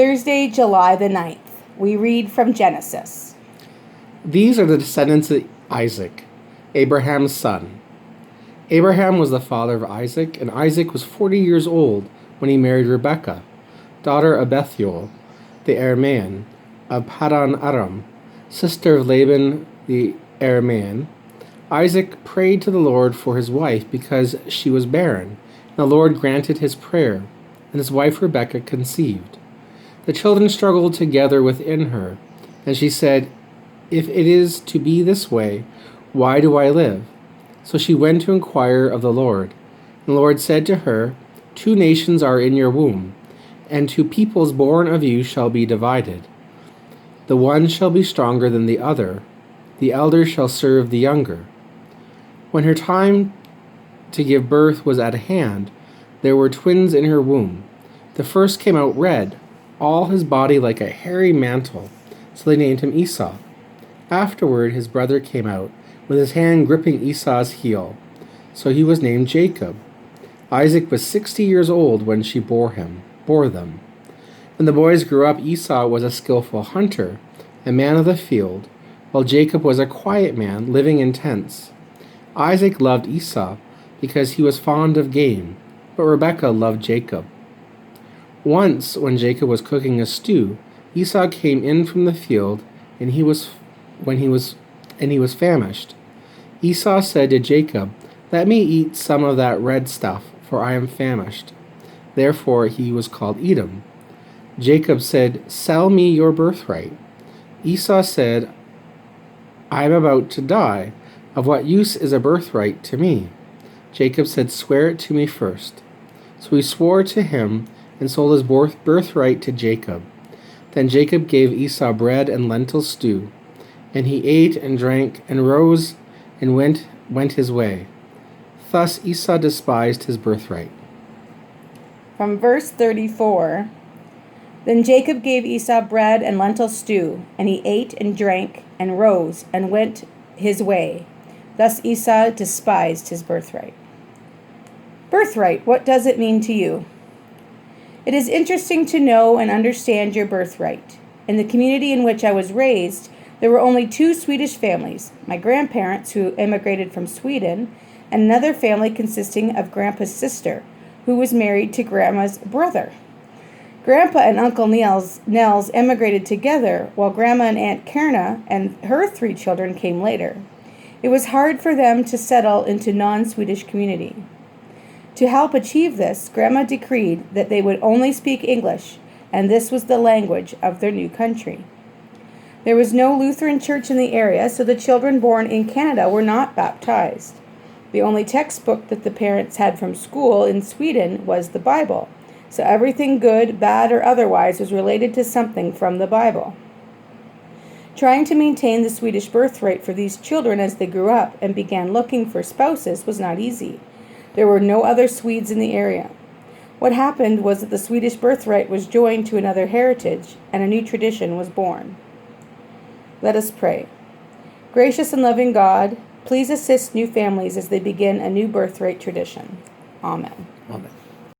Thursday, July the 9th. We read from Genesis. These are the descendants of Isaac, Abraham's son. Abraham was the father of Isaac, and Isaac was 40 years old when he married Rebekah, daughter of Bethuel, the Aramean, of Paddan Aram, sister of Laban the Aramean. Isaac prayed to the Lord for his wife because she was barren, and the Lord granted his prayer, and his wife Rebekah conceived. The children struggled together within her, and she said, "If it is to be this way, why do I live?" So she went to inquire of the Lord. And the Lord said to her, "Two nations are in your womb, and two peoples born of you shall be divided. The one shall be stronger than the other. The elder shall serve the younger." When her time to give birth was at hand, there were twins in her womb. The first came out red, all his body like a hairy mantle, so they named him Esau. Afterward his brother came out, with his hand gripping Esau's heel, so he was named Jacob. Isaac was 60 years old when she bore them. When the boys grew up, Esau was a skillful hunter, a man of the field, while Jacob was a quiet man living in tents. Isaac loved Esau because he was fond of game, but Rebekah loved Jacob. Once, when Jacob was cooking a stew, Esau came in from the field, and he was famished. Esau said to Jacob, "Let me eat some of that red stuff, for I am famished." Therefore he was called Edom. Jacob said, "Sell me your birthright." Esau said, "I am about to die. Of what use is a birthright to me?" Jacob said, "Swear it to me first." So he swore to him and sold his birthright to Jacob. Then Jacob gave Esau bread and lentil stew, and he ate and drank and rose and went his way. Thus Esau despised his birthright. From verse 34, Then Jacob gave Esau bread and lentil stew, and he ate and drank and rose and went his way. Thus Esau despised his birthright. Birthright, what does it mean to you? It is interesting to know and understand your birthright. In the community in which I was raised, there were only two Swedish families, my grandparents who immigrated from Sweden, and another family consisting of Grandpa's sister, who was married to Grandma's brother. Grandpa and Uncle Nels emigrated together, while Grandma and Aunt Kerna and her 3 children came later. It was hard for them to settle into non-Swedish community. To help achieve this, Grandma decreed that they would only speak English, and this was the language of their new country. There was no Lutheran church in the area, so the children born in Canada were not baptized. The only textbook that the parents had from school in Sweden was the Bible, so everything good, bad, or otherwise was related to something from the Bible. Trying to maintain the Swedish birthright for these children as they grew up and began looking for spouses was not easy. There were no other Swedes in the area. What happened was that the Swedish birthright was joined to another heritage, and a new tradition was born. Let us pray. Gracious and loving God, please assist new families as they begin a new birthright tradition. Amen. Amen.